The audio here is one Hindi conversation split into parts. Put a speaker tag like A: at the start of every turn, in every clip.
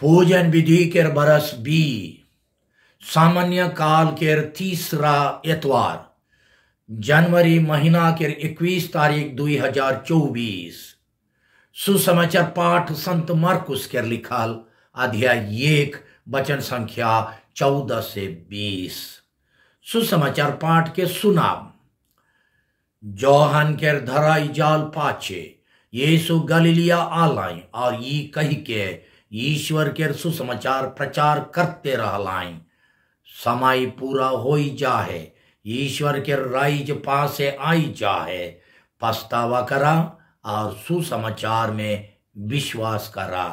A: भोजन विधि के बरस बी सामान्य काल के तीसरा एतवार जनवरी महीना के 21 तारीख 2024 सुसमाचार पाठ संत मरकुस के लिखल अध्याय 1 वचन संख्या 14 से 20। सुसमाचार पाठ के सुनाम। जोहन के धराई जाल पाचे यीशु गलीलिया आलाई और ये कही के ईश्वर के सुसमाचार प्रचार करते रहलाई। समय पूरा होई जाहे, ईश्वर के राइज पासे आई जाहे। पछतावा करा और सुसमाचार में विश्वास करा।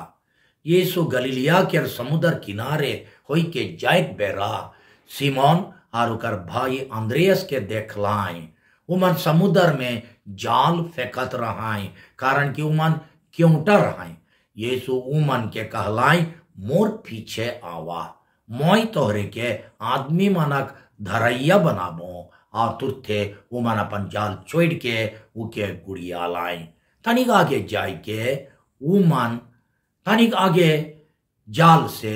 A: यीशु गलीलिया के समुद्र किनारे होई के जायक बेरा सिमोन और उकर भाई अंद्रेयस के देखलाई। उमन समुद्र में जाल फेंकत रहाई, कारण कि उमन क्योंटा रहाई। यीशु उमन के कहलाई, मोर पीछे आवा, मोई तोहरे के आदमी मनक धरैया बनाबो। और तुरते उमन अपन जाल छोड़ के उके गुड़िया लाई। तनिक आगे जाय के उमन तनिक आगे जाल से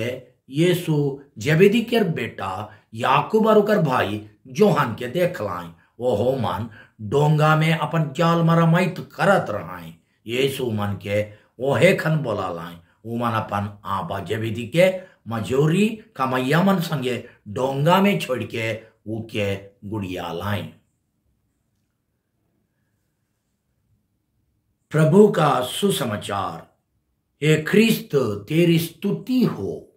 A: यीशु जेबेदी के बेटा याकूब और उकर भाई जोहन के देखलाई। ओहो मन डोंगा में अपन जाल मरम्मत करत रहाई। यीशु मन के ओहे खन बोला लाई। उमन अपन आबा जेबेदी के मजूरी कमैया मन संगे डोंगा में छोड़ के उके गुड़िया लाई। प्रभु का सुसमाचार। हे ख्रिस्त तेरी स्तुति हो।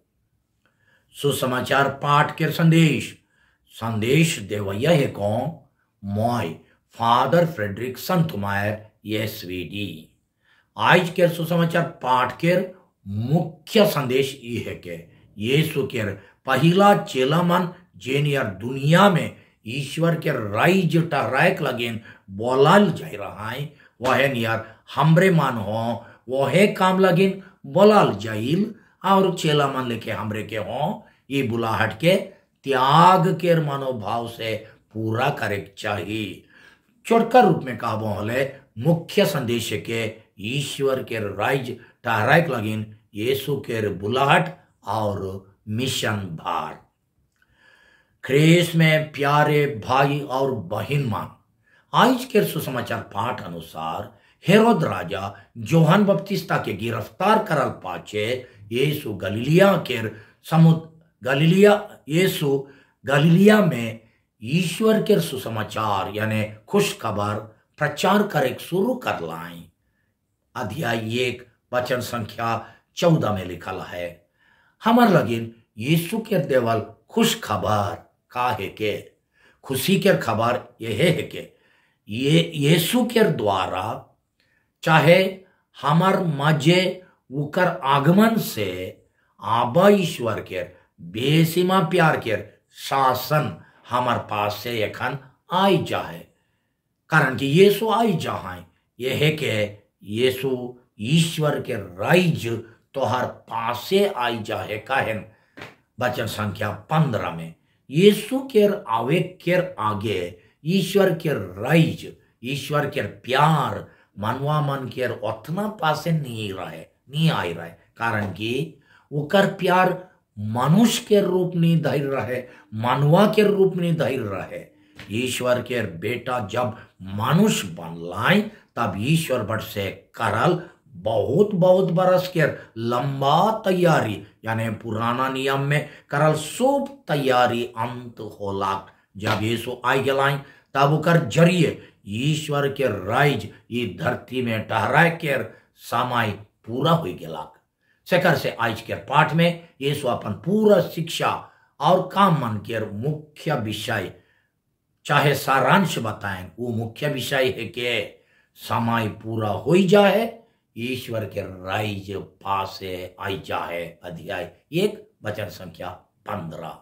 A: सुसमाचार पाठ के संदेश देवैया है कौन? मोय फादर फ्रेडरिक संतमायर एसवीडी। आज के सुसमाचार पाठ के मुख्य संदेश ये है कि यीशु के पहला चेला मन जेन यार दुनिया में ईश्वर के राइज टहरायक लगेन बोलाल जाय रहा है, वह यार हमरे मन हो वह काम लगिन बोलाल जाइल। और चेला मन लेके हमरे के हो ये बुलाहट के त्याग के मनोभाव से पूरा करे चाहिए। छोटका रूप में कहबो हले मुख्य संदेश के ईश्वर के राइज टहरायक लगिन यीशु के बुलाहट और मिशन भार। ख्रीस्त में प्यारे भाई और बहन मान, आज के सुसमाचार पाठ अनुसार हेरोद राजा जोहन बपतिस्ता के गिरफ्तार करल पाचे यीशु गलीलिया में ईश्वर के सुसमाचार यानी खुश खबर प्रचार करे शुरू कर लाई। अध्याय 1 वचन संख्या 14 में लिखल है, हमर लगिन यीशु के देवल खुश खबर का है के खुशी के खबर यह है के ये यीशु के द्वारा चाहे हमार मजे उकर आगमन से आबा ईश्वर के बेसीमा प्यार के शासन हमार पास से एखन आई जाए। कारण कि यीशु आई जाए यह है कि यीशु ईश्वर के राइज तोहर पासे आई जाए। कहन वचन संख्या 15 में यीशु के आवे के आगे ईश्वर के राइज ईश्वर के प्यार मनवा मन के उतना पासे नहीं आई रहे। कारण कि उकर प्यार मनुष्य के रूप नहीं धैर्य रहे, मनवा के रूप नहीं धैर्य रहे। ईश्वर के बेटा जब मनुष्य बनलाई तब ईश्वर बट से करल बहुत बरस के लंबा तैयारी यानी पुराना नियम में करल सब तैयारी अंत होला। जब यीशु आई गलाई तब उकर जरिए ईश्वर के राइज ये धरती में टहराए के समय पूरा हो गया। सेकर से आज के पाठ में यीशु अपन पूरा शिक्षा और काम मन के मुख्य विषय चाहे सारांश बताएं। वो मुख्य विषय है कि समय पूरा हो जाए, ईश्वर के राइज पासे आई जाए। अध्याय 1 वचन संख्या 15।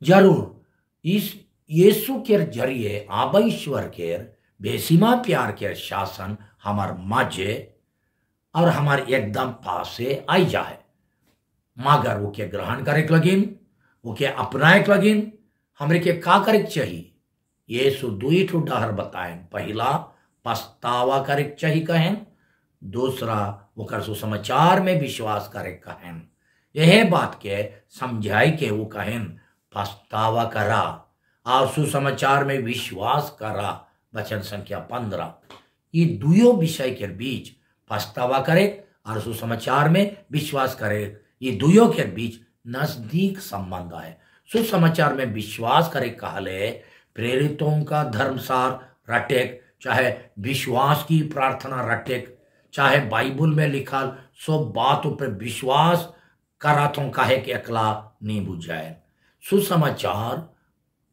A: जरूर इस यीशु के जरिए आबा ईश्वर के बेसीमा प्यार के शासन हमार मजे और हमार एकदम पास से आई जाए। मगर वो के ग्रहण करे लगिन, वो के अपनाए लगिन हमरे के का करे चाहिए। यीशु 2 ठो डहर बताएं। पहला पछतावा करे चाहिए कहन, दूसरा वो सुसमाचार में विश्वास करे कहन, यह बात के समझाई के वो कहन पछतावा करा और सुसमाचार में विश्वास करा। वचन संख्या 15। ये दुयो विषय के बीच पछतावा करे और सुसमाचार में विश्वास करे, ये दुयो के बीच नजदीक संबंध है। सुसमाचार में विश्वास करे कहले प्रेरितों का धर्मसार रटेक, चाहे विश्वास की प्रार्थना रटेक, चाहे बाइबल में लिखा सब बातों पर विश्वास करा तो कहे कि अकला नहीं बुझाए। सुसमाचार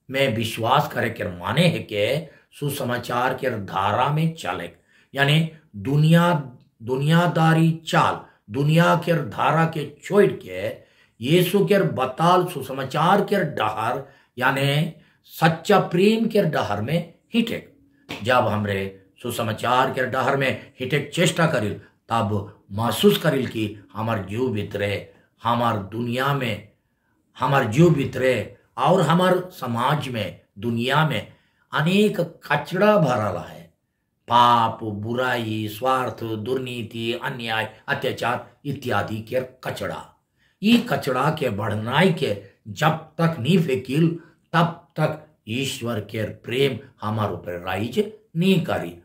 A: में विश्वास करे के माने है कि सुसमाचार के धारा में चले, यानी दुनियादारी चाल, दुनिया के धारा के छोड़ के यीशु के बताल सुसमाचार के डहर यानी सच्चा प्रेम के डहर में हिटेक। जब हमरे सुसमाचार के डहर में हिटेक चेष्टा करिल तब महसूस करिल कि हमार जीव भीतरे, हमार दुनिया में हमार जीव भीतरे और हमार समाज में, दुनिया में अनेक कचड़ा भरल है। पाप, बुराई, स्वार्थ, दुर्नीति, अन्याय, अत्याचार इत्यादि के कचड़ा। ये कचड़ा के बढ़नाई के जब तक नहीं फेंकिल तब तक ईश्वर के प्रेम हमारे ऊपर राइज नहीं करी।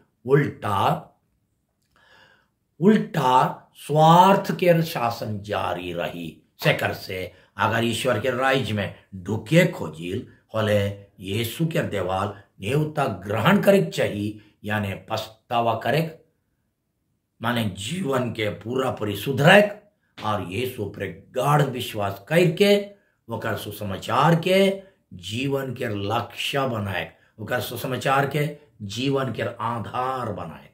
A: उल्टा स्वार्थ के शासन जारी रही। सेकर से अगर ईश्वर के राइज में ढुके खोजिल होले यीशु के देवाल नेवता ग्रहण करे चाहिए, यानी पछतावा करे माने जीवन के पूरा पूरी सुधरे और यीशु पर गाढ़ विश्वास करके वकर सुसमाचार के जीवन के लक्ष्य बनाए, वकर सुसमाचार के जीवन के आधार बनाए।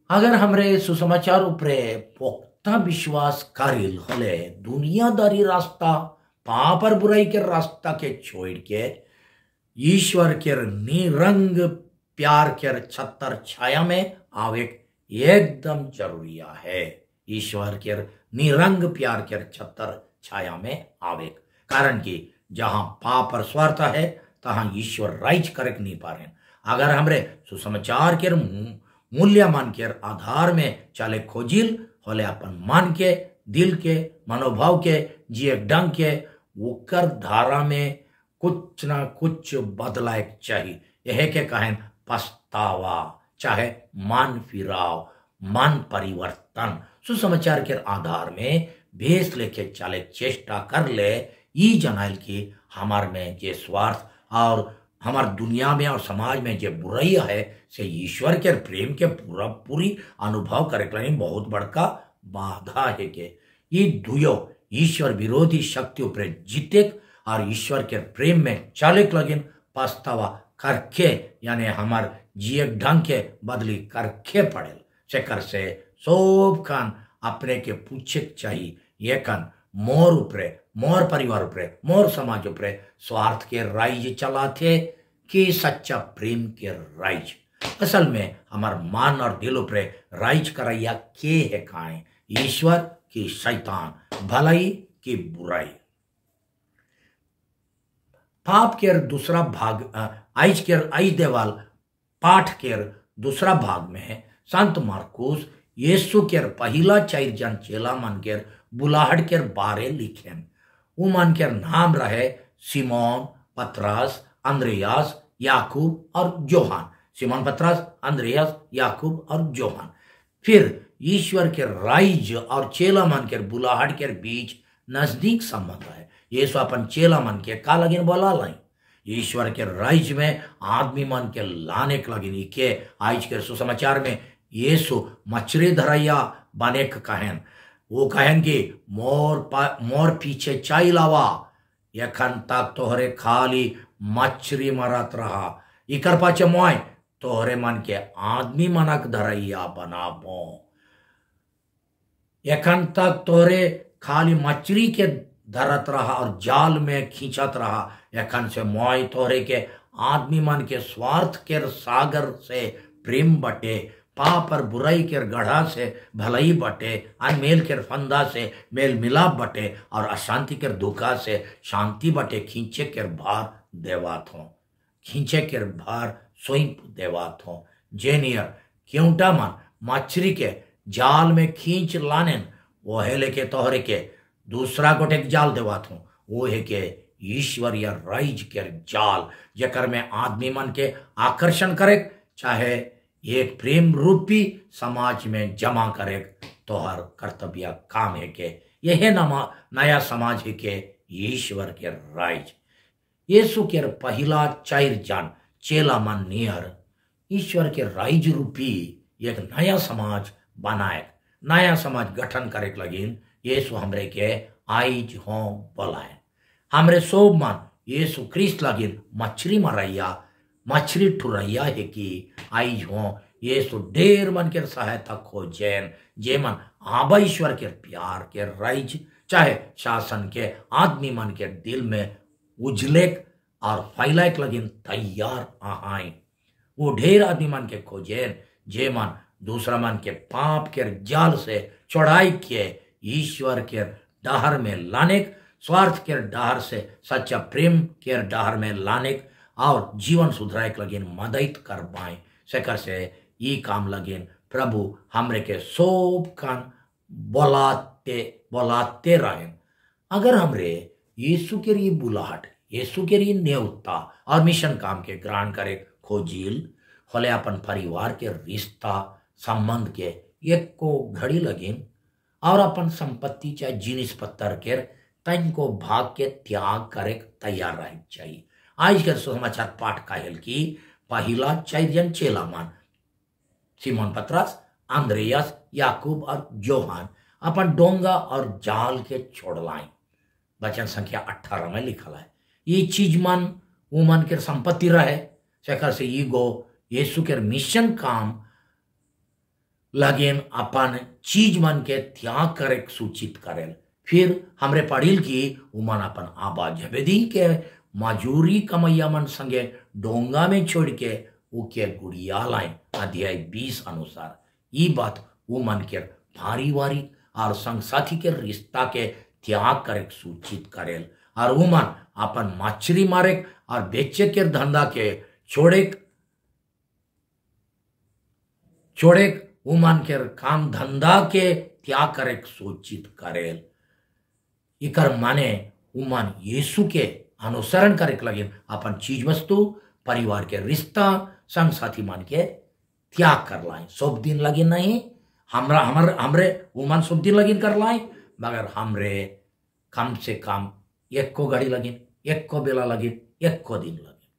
A: अगर हमरे सुसमाचार ऊपर पुख्ता विश्वास करिल होले दुनियादारी रास्ता, पाप और बुराई के रास्ता के छोड़ के ईश्वर के निरंग प्यार के छतर छाया में आवे एकदम जरूरी है। ईश्वर के निरंग प्यार के छतर छाया में आवे, कारण कि जहां पाप और स्वार्थ है तहां ईश्वर राइज करके नहीं पा रहे। अगर हमरे सुसमाचार के मूल्यमान के आधार में चले खोजिल होले अपन मन के, दिल के, मनोभाव के, जिए ढंग के ओकर धारा में कुछ ना कुछ बदलाए चाहिए। यह के कहें पछतावा, चाहे मन फिराव, मन परिवर्तन। सुसमाचार के आधार में भेस लेके चले चेष्टा कर ले ई जनाइल की हमार में जे स्वार्थ और हमार दुनिया में और समाज में जे बुराई है से ईश्वर के प्रेम के पूरी अनुभव करे बहुत बड़का बाधा है के ये दुयो ईश्वर विरोधी शक्तियों पर जीते और ईश्वर के प्रेम में चालिक लगिन पछतावा करके, यानी हमार जिए ढंग के बदली करके पड़े। चक्कर से सब खान अपने के पूछे चाहिए, ये कन मोर ऊपरे, मोर परिवार ऊपरे, मोर समाज ऊपरे स्वार्थ के राइज चलाते कि सच्चा प्रेम के राइज। असल में हमार मन और दिल ऊपरे राइज करैया के है खाए, ईश्वर की शैतान, भलाई की बुराई। पाप के दूसरा भाग आई देवाल पाठ के दूसरा भाग में संत मार्कुस यीशु के पहला 4 जन चेला मन के बुलाहट के बारे लिखे। वो मन के नाम रहे सिमोन, पतरस, अंद्रियास, याकूब और जोहान। सिमोन, पतरस, अंद्रियास, याकूब और जोहान। फिर ईश्वर के राइज और चेला मन के बुलाहट के बीच नजदीक संबंध है। यीशु अपन चेला मन के का लगिन बोला लाई, ईश्वर के राइज में आदमी मन के लाने के लगिन के आज के सुसमाचार में यीशु मछली धरैया बने के कहन। वो कहन कि मोर पीछे चाई लावा, यखन तक तोहरे खाली मछली मरत रहा, इकर पाचे मोय तोहरे मन के आदमी मनक धरैया बनाबो। यखन तक तोहरे खाली मछली के धरत रहा और जाल में खींचत रहा, यखन से मोय तोहरे के आदमी मन के स्वार्थ के सागर से प्रेम बटे, पाप और बुराई के गढ़ा से भलाई बटे, अनमेल के फंदा से मेल मिलाप बटे और अशांति के धोखा से शांति बटे। खींचे के भार देवात हो, खींचे के भार सोई देवात हो। जेनियर क्योंटा मन मछली के जाल में खींच लाने वो है लेके तोहरे के दूसरा गोटे जाल देवात हूँ, वो है के ईश्वर या राइज के जाल जेकर में आदमी मन के आकर्षण करे, चाहे एक प्रेम रूपी समाज में जमा करे। तोहर कर्तव्य काम है के यह नया समाज है के ईश्वर के राइज। यीशु के पहला 4 जन चेला मन नियर ईश्वर के राइज रूपी एक नया समाज बनाए, नया समाज गठन करे लगिन यीशु हमरे के आइज हो बोलाए। हमरे सोब मन यीशु क्रिस्त लगिन मछली मरैया मछली ठुरैया है कि आइज हो यीशु ढेर मन के सहायता खोजेन, जे मन आबा ईश्वर के प्यार के राइज चाहे शासन के आदमी मन के दिल में उजलेक और फैलाक लगिन तैयार आहाई। वो ढेर आदमी मन के खोजेन जे मन दूसरा मन के पाप के जाल से चढ़ाई के ईश्वर के डहर में लाने, स्वार्थ के डहर से सच्चा प्रेम के डहर में लाने और जीवन सुधराए लगिन मदद कर पाए। सेकर से ई काम लगिन प्रभु हमरे के सोब कान बोलाते रहें। अगर हमरे यीशु के लिए बुलाहट, यीशु के लिए न्योता और मिशन काम के ग्रहण करे खोजिल होले अपन परिवार के रिश्ता संबंध के एक को घड़ी लगिन और अपन संपत्ति चाहे जिनिस पत्थर के तन को भाग के त्याग करे तैयार रह चाहिए। आज के समाचार पाठ कायल की पहला 4 जन चेला मन सिमोन पतरस, अंद्रेयास, याकूब और जोहान अपन डोंगा और जाल के छोड़ लाए। वचन संख्या 18 में लिखल है। ये चीज मन उमन के संपत्ति रहे, शेखर से ई गो यीशु के मिशन काम लगेन अपन चीज मन के त्याग करे सूचित करेल। फिर हमरे पढ़िल की उमन अपन आबा जबेदी के मजूरी कमैया मन संगे डोंगा में छोड़ के उके गुड़िया लाए। अध्याय 20 अनुसार ये बात उमन के पारिवारिक और संग साथी के रिश्ता के त्याग करे सूचित करेल और उमन अपन मछली मारे और बेचे के धंधा के छोड़े उमन के काम धंधा के त्याग करे सूचित करेल। इकर माने उमन यीशु के अनुसरण करे लगिन अपन चीज वस्तु परिवार के रिश्ता संग साथी मान के त्याग कर लाए। सब दिन लगिन नहीं, हमरे उमन सब दिन लगिन कर लाए, मगर हमरे कम से कम एक को घड़ी लगिन, एक को बेला लगिन, एक को दिन लगिन।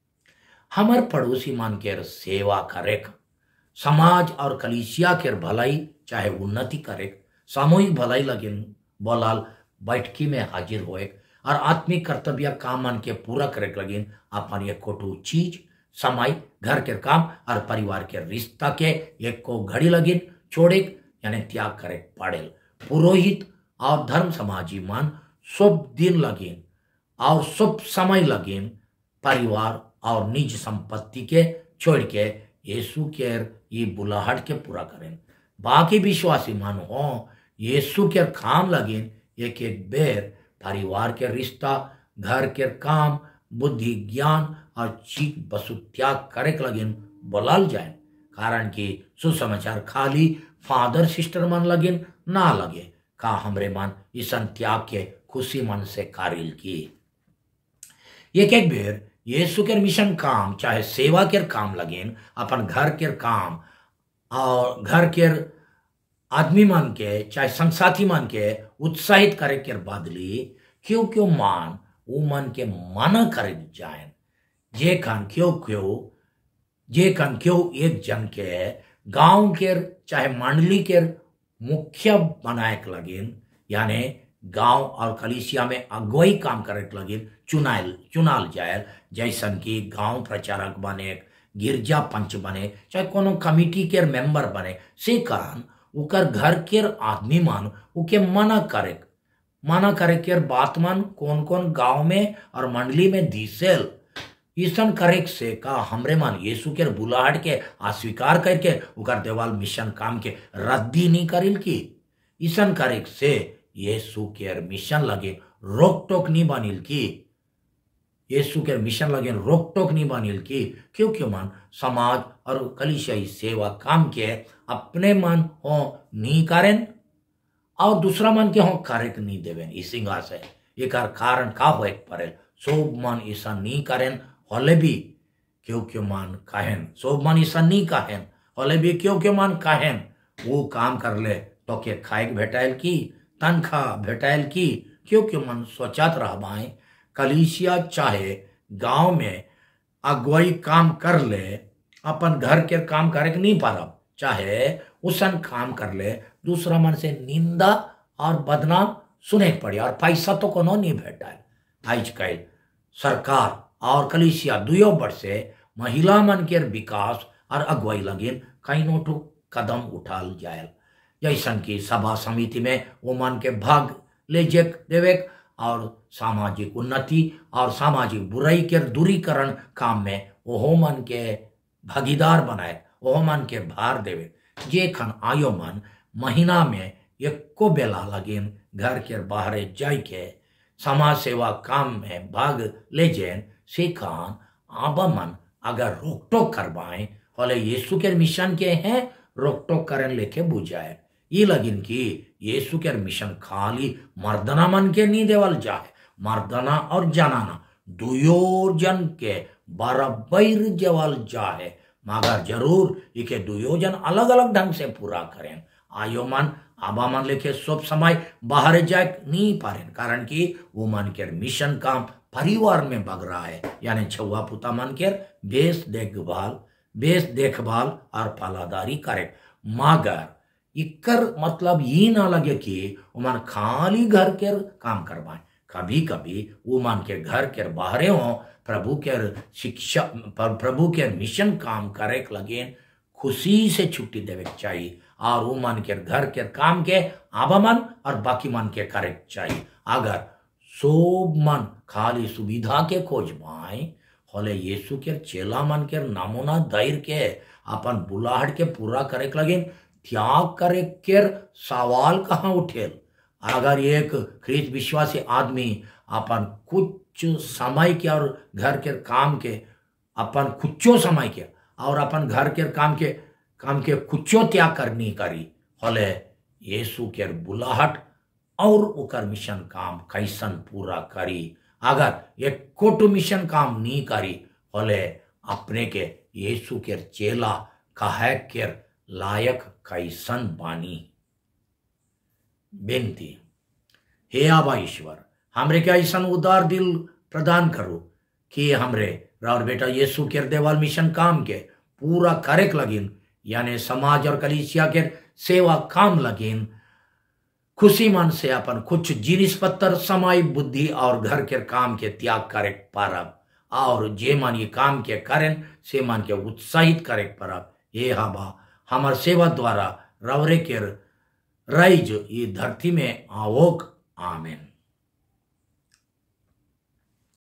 A: हमार पड़ोसी मान के सेवा करे, समाज और कलीसिया के भलाई चाहे उन्नति करे, सामूहिक भलाई लगिन बोलाल बैठकी में हाजिर होए और आत्मिक कर्तव्य काम मन के पूरा करे लगिन अपन एक कोटू चीज समय घर के काम और परिवार के रिश्ता के एक को घड़ी लगिन छोड़े यानी त्याग करे पड़ेल। पुरोहित और धर्म समाजी मन सब दिन लगिन और सब समय लगिन परिवार और निज संपत्ति के छोड़ के यीशु के ये बुलाहट के पूरा करें। बाकी विश्वासी मन हो यीशु के काम लगिन एक एक बेर परिवार के रिश्ता घर के काम बुद्धि ज्ञान और चीज वसु त्याग करे लगिन बोलाल जाए, कारण कि सुसमाचार खाली फादर सिस्टर मन लगिन ना लगे का हमरे मन ईसन त्याग के खुशी मन से कारिल की। एक एक बेर यीशु के मिशन काम चाहे सेवा के काम लगिन अपन घर के काम और घर के आदमी मन के चाहे संगसाथी मन के उत्साहित करे के बदली क्यों मान वो मन के मना करे जाए जे कन क्यों एक जन के गांव के चाहे मंडली के मुखिया बनाए लगिन यानी गांव और कलीसिया में अगुवाई काम करे लगिन चुनाल जाए, जैसन कि गांव प्रचारक बने, गिरजा पंच बने, चाहे कोनो कमिटी के मेंबर बने, से कारण उकर घर के आदमी मान उके मना करे के बात मन कौन कौन गांव में और मंडली में दिसेल ईसन करे से का हमरे मन यीशु के बुलाहट के अस्वीकार करके उकर देवाल मिशन काम के रद्दी नहीं करिल की ईसन करे से यीशु के मिशन लगे रोक टोक नहीं बनिल की यीशु के मिशन लगे रोक टोक नहीं बनिल की क्योंकि मन समाज और कलीसियाई सेवा काम के अपने मन हो नहीं करें और दूसरा मन के हो कार्य नहीं देवें। इसिंगा से एक कारण का हो एक परे सोब मन ऐसा नहीं करें होले भी क्यों क्यों मान कहें, सोब मन ऐसा नहीं कहें होले भी क्यों क्यों मान कहें। वो काम कर ले तो के खाए भेटाइल की तनख्वाह भेटाइल की क्यों क्यों मन सोचत रह बाएं। कलीसिया चाहे गांव में अगुवाई काम कर ले, अपन घर के काम करे नहीं पारब, चाहे उसन काम कर ले, दूसरा मन से निंदा और बदनाम सुने पड़े और पैसा तो कोनो नहीं भेटाए। आज कल सरकार और कलीसिया दुयो बढ़ से महिला मन के विकास और अगुवाई लगिन कई नोटू कदम उठाल जाए। जैसन की सभा समिति में वो मन के भाग ले देवे और सामाजिक उन्नति और सामाजिक बुराई के दूरीकरण काम में ओहो मन के भागीदार बनाए, ओहो मन के भार देवे। जे खन आयो मन महीना में एको बेला लगिन घर के बाहर जाय के समाज सेवा काम में भाग ले जेन से खान आबा मन अगर रोक टोक करवाएं होले यीशु के मिशन के हैं रोक टोक करन लेके बुझाए। ये लगिन की यीशु के मिशन खाली मर्दना मन के नहीं देवल जाए, मर्दना और जनाना दुयो जन के बराबर जेवल जाए, मगर जरूर इके दुयो जन अलग अलग ढंग से पूरा करें। आयो मन आबा मन लेके सब समय बाहर जाए नहीं पारे, कारण कि वो मन के मिशन काम परिवार में बग रहा है, यानी छुआ पुता मन के बेस देखभाल और पालादारी करे। मगर इकर मतलब ये ना लगे कि उमन खाली घर के काम करवाएं, कभी कभी वो मन के घर के बाहरे हो प्रभु के शिक्षा प्रभु के मिशन काम करे लगे खुशी से छुट्टी देवे चाहिए और वो मन के घर के काम के आबा मन और बाकी मन के करे चाहिए। अगर सोब मन खाली सुविधा के खोज पाए होले यीशु के चेला मन के नामोना धैर्य के अपन बुलाहट के पूरा करे लगे त्याग करे के सवाल कहाँ उठेल। अगर एक ख्रीस्त विश्वासी आदमी अपन कुछ समय के और घर के काम के अपन कुछो समय के और अपन घर के काम के कुछो त्याग करनी करी होले यीशु के बुलाहट और उकर मिशन काम कैसन पूरा करी। अगर एक कोटो मिशन काम नहीं करी होले अपने के यीशु के चेला कहे के लायक कैसन बानी। बेनती, हे आबा ईश्वर हमरे के ऐसा उदार दिल प्रदान करो कि हमरे और बेटा यीशु के देवाल मिशन काम के पूरा करे लगिन, यानी समाज और कलीसिया के सेवा काम लगिन खुशी मन से अपन कुछ जिनिस पत्तर समय बुद्धि और घर के काम के त्याग करे पारब और जे मन ये काम के करें से मन के उत्साहित करे पारब। ये हबा हमार सेवा द्वारा रवरे के राइज ये धरती में आवोक। आमेन।